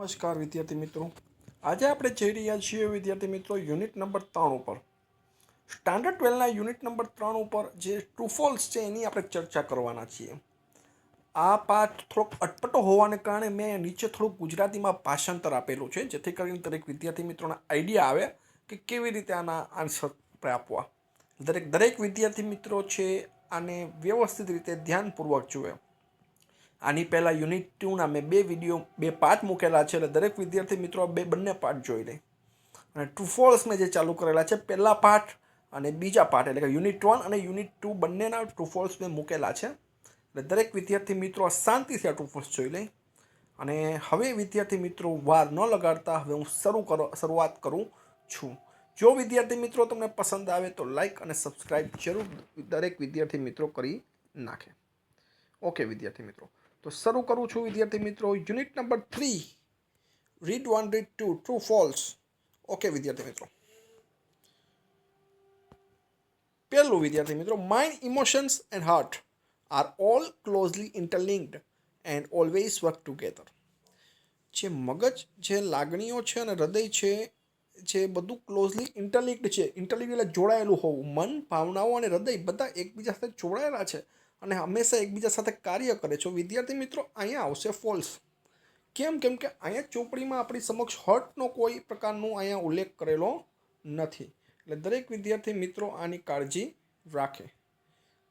નમસ્કાર વિદ્યાર્થી મિત્રો, આજે આપણે જઈ રહ્યા છીએ વિદ્યાર્થી મિત્રો યુનિટ નંબર 3 ઉપર. સ્ટાન્ડર્ડ 12ના યુનિટ નંબર 3 ઉપર જે ટ્રુ ફોલ્સ છે એની આપણે ચર્ચા કરવાના છીએ. આ પાઠ થોડોક અટપટો હોવાને કારણે મેં નીચે થોડુંક ગુજરાતીમાં ભાષાંતર આપેલું છે, જેથી કરીને દરેક વિદ્યાર્થી મિત્રોને આઈડિયા આવે કે કેવી રીતે આના આન્સર આપણે આપવા. દરેક વિદ્યાર્થી મિત્રો છે આને વ્યવસ્થિત રીતે ધ્યાનપૂર્વક જુએ. આની પહેલાં યુનિટ 2ના મેં બે પાર્ટ મૂકેલા છે, એટલે દરેક વિદ્યાર્થી મિત્રો બંને પાર્ટ જોઈ લે. અને ટ્રુ ફોલ્સ મેં જે ચાલુ કરેલા છે પહેલા પાર્ટ અને બીજા પાર્ટ, એટલે કે યુનિટ 1 અને યુનિટ 2 બંનેના ટ્રુ ફોલ્સ મેં મૂકેલા છે. એટલે દરેક વિદ્યાર્થી મિત્રો શાંતિથી આ ટ્રુ ફોલ્સ જોઈ લે. અને હવે વિદ્યાર્થી મિત્રો વાર ન લગાડતા હવે હું શરૂઆત કરું છું. જો વિદ્યાર્થી મિત્રો તમને પસંદ આવે તો લાઈક અને સબસ્ક્રાઈબ જરૂર દરેક વિદ્યાર્થી મિત્રો કરી નાખે. ઓકે વિદ્યાર્થી મિત્રો, તો શરૂ કરું છું વિદ્યાર્થી મિત્રો. Unit number 3, read 1, read 2, true false. Okay વિદ્યાર્થી મિત્રો, પહેલું વિદ્યાર્થી મિત્રો, mind, emotions and heart are all closely interlinked and always work together. જે મગજ, જે લાગણીઓ છે અને હૃદય છે, જે બધું ક્લોઝલી ઇન્ટરલિંક્ડ છે. ઇન્ટરલિંક્ડ એટલે જોડાયેલું હોવું. મન, ભાવનાઓ અને હૃદય બધા એકબીજા સાથે જોડાયેલા છે અને હંમેશા એકબીજા સાથે કાર્ય કરે છે. વિદ્યાર્થી મિત્રો અહીંયા આવશે ફોલ્સ. કેમ કે અહીંયા ચોપડીમાં આપણી સમક્ષ હર્ટનો કોઈ પ્રકારનો અહીંયા ઉલ્લેખ કરેલો નથી. એટલે દરેક વિદ્યાર્થી મિત્રો આની કાળજી રાખે.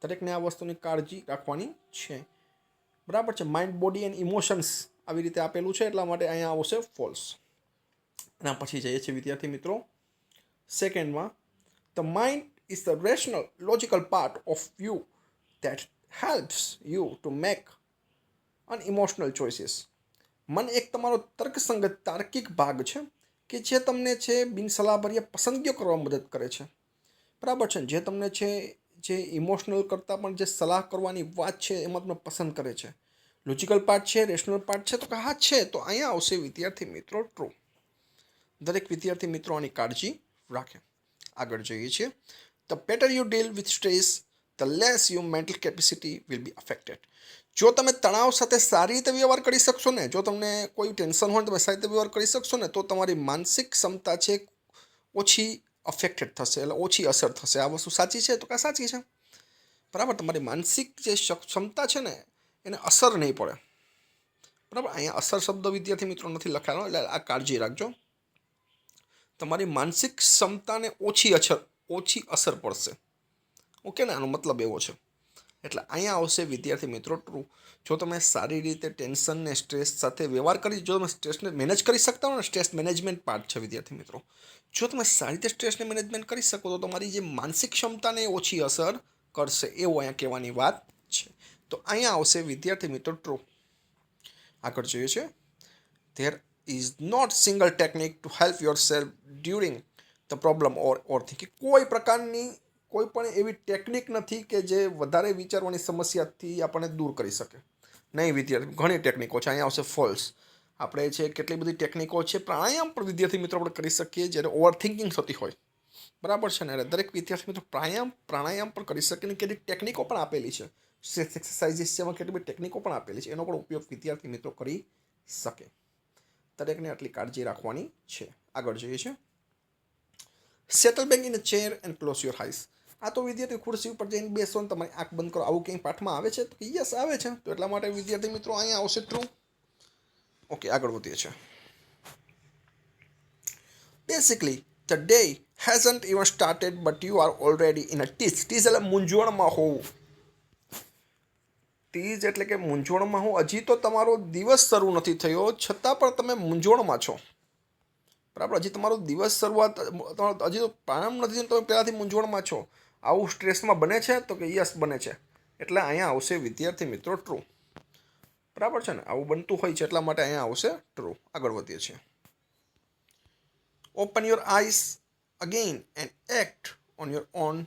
દરેકને આ વસ્તુની કાળજી રાખવાની છે. બરાબર છે. માઇન્ડ, બોડી એન્ડ ઇમોશન્સ આવી રીતે આપેલું છે, એટલા માટે અહીંયા આવશે ફોલ્સ. એના પછી જઈએ છીએ વિદ્યાર્થી મિત્રો સેકન્ડમાં. The mind is the rational logical part of you that helps you to make unemotional choices. મન એક તમારો તર્કસંગત તાર્કિક ભાગ છે કે જે તમને છે બિનસલાહભર્યા પસંદગીઓ કરવા મદદ કરે છે. બરાબર છે. જે તમને છે જે ઇમોશનલ કરતાં પણ જે સલાહ કરવાની વાત છે એમાં તમને પસંદ કરે છે. લોજિકલ પાર્ટ છે, રેશનલ પાર્ટ છે, તો કે હા છે. તો અહીંયા આવશે વિદ્યાર્થી મિત્રો ટ્રુ. દરેક વિદ્યાર્થી મિત્રો આની કાળજી રાખે. આગળ જોઈએ છીએ. The better you deal with stress the less your mental capacity will be affected. જો તમે તણાવ સાથે સારી રીતે વ્યવહાર કરી શકશો ને, જો તમને કોઈ ટેન્શન હોય તમે સારી રીતે વ્યવહાર કરી શકશો ને, તો તમારી માનસિક ક્ષમતા છે ઓછી અફેક્ટેડ થશે, એટલે ઓછી અસર થશે. આ વસ્તુ સાચી છે તો કે સાચી છે. બરાબર. તમારી માનસિક જે ક્ષમતા છે ને એને અસર નહીં પડે. બરાબર. અહીંયા અસર શબ્દ વિદ્યાર્થી મિત્રો નથી લખાયેલો, એટલે આ કાળજી રાખજો. તમારી માનસિક ક્ષમતાને ઓછી અસર પડશે. ઓકે ને, આનો મતલબ એવો છે. એટલે અહીંયા આવશે વિદ્યાર્થી મિત્રો ટ્રુ. જો તમે સારી રીતે ટેન્શન ને સ્ટ્રેસ સાથે વ્યવહાર જો તમે સ્ટ્રેસને મેનેજ કરી શકતા હો ને, સ્ટ્રેસ મેનેજમેન્ટ પાર્ટ છે વિદ્યાર્થી મિત્રો. જો તમે સારી રીતે સ્ટ્રેસને મેનેજમેન્ટ કરી શકો તો તમારી જે માનસિક ક્ષમતાને ઓછી અસર કરશે, એવું અહીંયા કહેવાની વાત છે. તો અહીંયા આવશે વિદ્યાર્થી મિત્રો ટ્રુ. આગળ જોઈએ છે. There is not single technique to help yourself during the problem or thinking. કોઈ પ્રકારની કોઈ પણ એવી ટેકનિક નથી કે જે વધારે વિચારવાની સમસ્યાથી આપણને દૂર કરી શકે. નહીં વિદ્યાર્થી, ઘણી ટેકનિકો છે. અહીંયા આવશે ફોલ્સ. આપણે છે કેટલી બધી ટેકનિકો છે. પ્રાણાયામ પણ વિદ્યાર્થી મિત્રો આપણે કરી શકીએ જ્યારે ઓવર થિંકિંગ થતી હોય. બરાબર છે ને. એટલે દરેક વિદ્યાર્થી મિત્રો પ્રાણાયામ પણ કરી શકે ને કેટલીક ટેકનિકો પણ આપેલી છે. સ્ટ્રેસ એક્સરસાઇઝીસ છે, એમાં કેટલી બધી ટેકનિકો પણ આપેલી છે. એનો પણ ઉપયોગ વિદ્યાર્થી મિત્રો કરી શકે. દરેકને આટલી કાળજી રાખવાની છે. આગળ જોઈએ છે. Settle back in a chair and close your eyes. આ તો વિદ્યાર્થી ખુરશી ઉપર જઈને બેસો ને તમારી આંખ બંધ કરો, આવું કંઈ પાઠમાં આવે છે? તો યસ આવે છે. તો એટલા માટે વિદ્યાર્થી મિત્રો અહીંયા આવશે ટ્રુ. ઓકે, આગળ વધીએ છીએ. Basically the day hasn't even started but you are already in a tease. Tease એટલે મૂંઝવણમાં હોવું. ટીઝ એટલે કે મૂંઝવણમાં હું. હજી તો તમારો દિવસ શરૂ નથી થયો છતાં પણ તમે મૂંઝવણમાં છો. બરાબર. હજી તમારો દિવસ શરૂઆત, હજી તો પ્રારંભ નથી, તમે પહેલાંથી મૂંઝવણમાં છો. આવું સ્ટ્રેસમાં બને છે? તો કે યસ બને છે. એટલે અહીંયા આવશે વિદ્યાર્થી મિત્રો ટ્રુ. બરાબર છે ને. આવું બનતું હોય છે એટલા માટે અહીંયા આવશે ટ્રુ. આગળ વધીએ છીએ. Open your eyes again and act on your own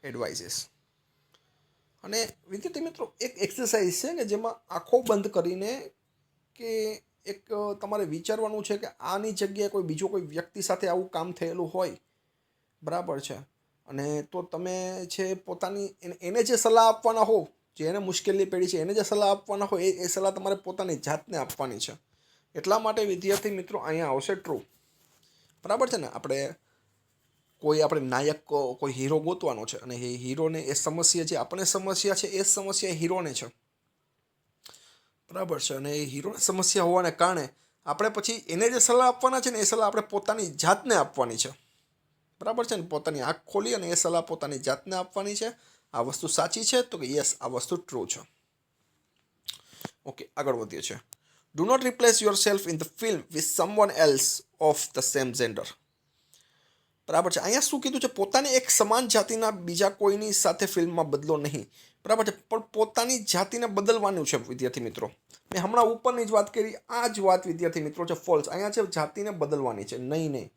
advises. અને વિદ્યાર્થી મિત્રો એક એક્સરસાઇઝ છે કે જેમાં આંખો બંધ કરીને કે એક તમારે વિચારવાનું છે કે આની જગ્યાએ કોઈ વ્યક્તિ સાથે આવું કામ થયેલું હોય. બરાબર છે. અને તો તમે છે પોતાની એને જે સલાહ આપવાના હો, જે એને મુશ્કેલી પડી છે એને જે સલાહ આપવાના હોય એ સલાહ તમારે પોતાની જાતને આપવાની છે. એટલા માટે વિદ્યાર્થી મિત્રો અહીંયા આવશે ટ્રુ. બરાબર છે ને. આપણે નાયક કોઈ હીરો ગોતવાનો છે અને એ હીરોને એ સમસ્યા જે આપણે સમસ્યા છે એ સમસ્યા હીરોને છે. બરાબર છે. અને એ હીરોને સમસ્યા હોવાને કારણે આપણે પછી એને જે સલાહ આપવાના છે ને એ સલાહ આપણે પોતાની જાતને આપવાની છે. બરાબર છે ને. પોતાની આંખ ખોલી અને એ સલાહ પોતાની જાતને આપવાની છે. આ વસ્તુ સાચી છે તો કે યસ આ વસ્તુ ટ્રુ છે. ઓકે, આગળ વધીએ છીએ. Do not replace yourself in the film with someone else of the same gender. બરાબર છે. અહીંયા શું કીધું છે? પોતાની એક સમાન જાતિના બીજા કોઈની સાથે ફિલ્મમાં બદલો નહીં. બરાબર છે. પણ પોતાની જાતિને બદલવાનું છે વિદ્યાર્થી મિત્રો. મેં હમણાં ઉપરની જ વાત કરી, આ જ વાત વિદ્યાર્થી મિત્રો છે ફોલ્સ. અહીંયા છે જાતિને બદલવાની છે, નહીં.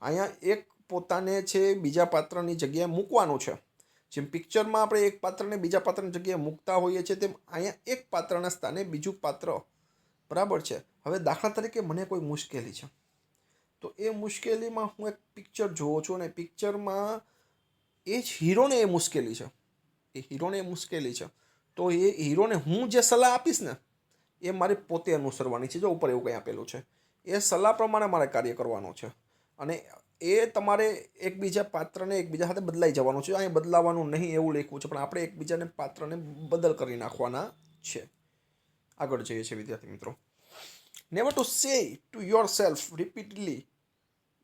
અહીંયા એક પોતાને છે બીજા પાત્રની જગ્યાએ મૂકવાનું છે. જેમ પિક્ચરમાં આપણે એક પાત્રને બીજા પાત્રની જગ્યાએ મૂકતા હોઈએ છીએ તેમ અહીંયા એક પાત્રના સ્થાને બીજું પાત્ર. બરાબર છે. હવે દાખલા તરીકે મને કોઈ મુશ્કેલી છે તો એ મુશ્કેલીમાં હું એક પિક્ચર જોઉં છું અને પિક્ચરમાં એ જ હીરોને એ મુશ્કેલી છે. તો એ હીરોને હું જે સલાહ આપીશ ને એ મારે પોતે અનુસરવાની છે. જો ઉપર એવું કંઈ આપેલું છે, એ સલાહ પ્રમાણે મારે કાર્ય કરવાનું છે અને એ તમારે એકબીજા પાત્રને એકબીજા સાથે બદલાઈ જવાનું છે. અહીં બદલાવાનું નહીં એવું લખ્યું છે, પણ આપણે એકબીજાને પાત્રને બદલ કરી નાખવાના છે. આગળ જઈએ છીએ વિદ્યાર્થી મિત્રો. Never to say to yourself repeatedly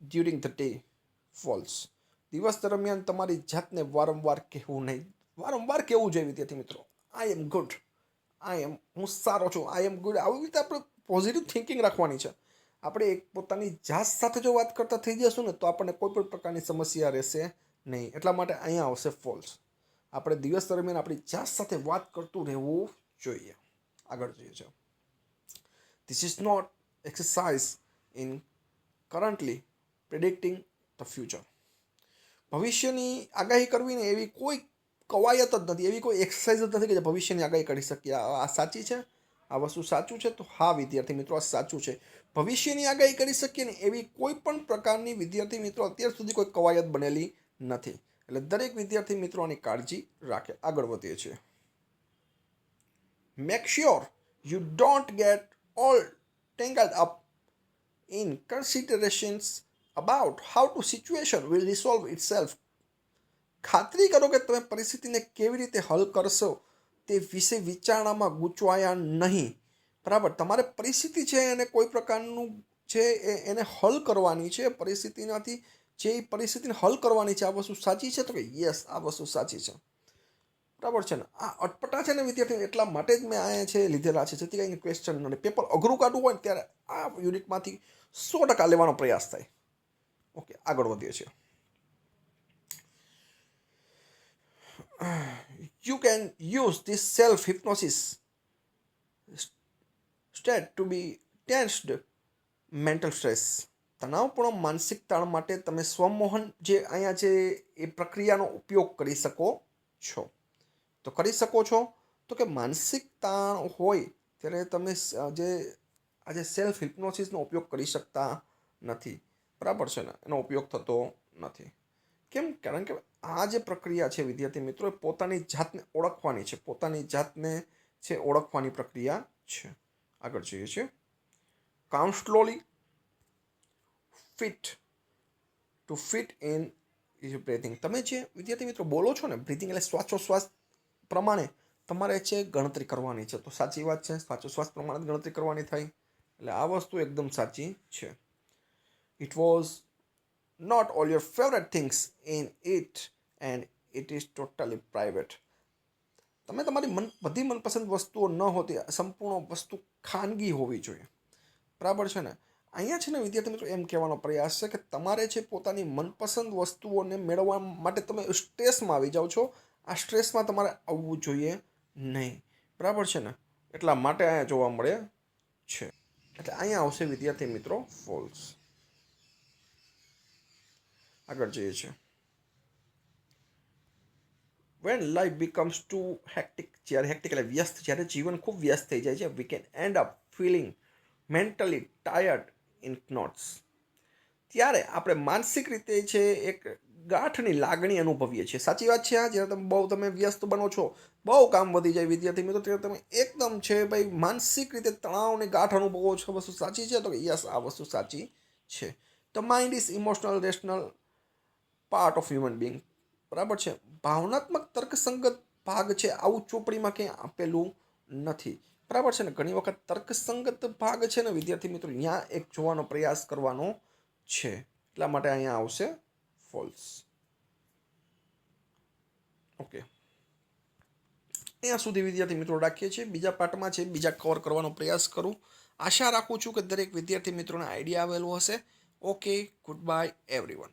during the day. False. દિવસ દરમિયાન તમારી જાતને વારંવાર કહેવું નહીં. વારંવાર કહેવું જોઈએ વિદ્યાર્થી મિત્રો. આઈ એમ ગુડ, હું સારો છું, આઈ એમ ગુડ. આવી રીતે આપણે પોઝિટિવ થિંકિંગ રાખવાની છે. આપણે એક પોતાની જાત સાથે જો વાત કરતા થઈ જશું ને તો આપણને કોઈ પણ પ્રકારની સમસ્યા રહેશે નહીં. એટલા માટે અહીંયા આવશે ફોલ્સ. આપણે દિવસ દરમિયાન આપણી જાત સાથે વાત કરતું રહેવું જોઈએ. આગળ જોઈએ છે. This is not exercise in currently predicting the future. ભવિષ્યની આગાહી કરવી ને એવી કોઈ કવાયત જ નથી, એવી કોઈ એક્સરસાઇઝ જ નથી કે જે ભવિષ્યની આગાહી કરી શકીએ. આ સાચી છે, આ વસ્તુ સાચું છે? તો હા વિદ્યાર્થી મિત્રો, આ સાચું છે. ભવિષ્યની આગાહી કરી શકીએ ને એવી કોઈ પણ પ્રકારની વિદ્યાર્થી મિત્રો અત્યાર સુધી કોઈ કવાયત બનેલી નથી. એટલે દરેક વિદ્યાર્થી મિત્રો આની કાળજી રાખે. આગળ વધીએ છીએ. Make sure you don't get all tangled up in considerations about how to situation will resolve itself. ખાતરી કરો કે તમે પરિસ્થિતિને કેવી રીતે હલ કરશો તે વિશે વિચારણામાં ગૂંચવાયા નહીં. બરાબર. તમારે પરિસ્થિતિ છે એને કોઈ પ્રકારનું છે એને હલ કરવાની છે. પરિસ્થિતિમાંથી જે પરિસ્થિતિને હલ કરવાની છે. આ વસ્તુ સાચી છે? તો કે યસ આ વસ્તુ સાચી છે. બરાબર છે ને. આ અટપટા છે ને વિદ્યાર્થી, એટલા માટે જ મેં અહીંયા છે લીધેલા છે જેથી કરીને ક્વેશ્ચન અને પેપર અઘરું કાઢવું હોય ને ત્યારે આ યુનિટમાંથી 100% લેવાનો પ્રયાસ થાય. ઓકે, આગળ વધીએ છીએ. You can use this self-hypnosis state to be tensed mental stress. તણાવપૂર્ણ માનસિક તાણ માટે તમે સ્વમોહન જે અહીંયા છે એ પ્રક્રિયાનો ઉપયોગ કરી શકો છો. તો કરી શકો છો તો કે માનસિક તાણ હોય ત્યારે તમે જે આજે સેલ્ફ હિપ્નોસિસનો ઉપયોગ કરી શકતા નથી. બરાબર છે ને. એનો ઉપયોગ થતો નથી. કેમ? કારણ કે આ જે પ્રક્રિયા છે વિદ્યાર્થી મિત્રો, એ પોતાની જાતને ઓળખવાની છે. પોતાની જાતને છે ઓળખવાની પ્રક્રિયા છે. આગળ જોઈએ છે. Count slowly, fit to fit in is breathing. તમે જે વિદ્યાર્થી મિત્રો બોલો છો ને, બ્રીથિંગ એટલે શ્વાસોશ્વાસ પ્રમાણે તમારે છે ગણતરી કરવાની છે. તો સાચી વાત છે, શ્વાસોશ્વાસ પ્રમાણે ગણતરી કરવાની થાય. એટલે આ વસ્તુ એકદમ સાચી છે. It was not all your favorite things in it and it is totally private. તમે તમારી બધી મનપસંદ વસ્તુઓ ન હોતી, સંપૂર્ણ વસ્તુ ખાનગી હોવી જોઈએ. બરાબર છે ને. અહીંયા છે ને વિદ્યાર્થી મિત્રો એમ કહેવાનો પ્રયાસ છે કે તમારે છે પોતાની મનપસંદ વસ્તુઓને મેળવવા માટે તમે સ્ટ્રેસમાં આવી જાઓ છો. આ સ્ટ્રેસમાં તમારે આવવું જોઈએ નહીં. બરાબર છે ને. એટલા માટે અહીંયા જોવા મળે છે. એટલે અહીંયા આવશે વિદ્યાર્થી મિત્રો ફોલ્સ. આગળ જઈએ છીએ. When life becomes too hectic. જ્યારે હેક્ટિક એટલે વ્યસ્ત, જ્યારે જીવન ખૂબ વ્યસ્ત થઈ જાય છે, we can end up feeling mentally tired in knots. ત્યારે આપણે માનસિક રીતે છે એક ગાંઠની લાગણી અનુભવીએ છીએ. સાચી વાત છે. આ જ્યારે તમે વ્યસ્ત બનો છો, બહુ કામ વધી જાય વિદ્યાર્થી મિત્રો, ત્યારે તમે એકદમ છે ભાઈ માનસિક રીતે તણાવની ગાંઠ અનુભવો છો. વસ્તુ સાચી છે? તો યસ, આ વસ્તુ સાચી છે. The mind is emotional rational part of human being. બરાબર છે. ભાવનાત્મક તર્કસંગત ભાગ છે, આવું ચોપડીમાં ક્યાંય આપેલું નથી. બરાબર છે ને. ઘણી વખત તર્કસંગત ભાગ છે ને વિદ્યાર્થી મિત્રો, અહીંયા એક જોવાનો પ્રયાસ કરવાનો છે. એટલા માટે અહીંયા આવશે ફોલ્સ. ઓકે, અહીંયા સુધી વિદ્યાર્થી મિત્રો રાખીએ છીએ. બીજા પાર્ટમાં છે બીજા કવર કરવાનો પ્રયાસ કરું. આશા રાખું છું કે દરેક વિદ્યાર્થી મિત્રોને આઈડિયા આવેલો હશે. Okay, good bye everyone.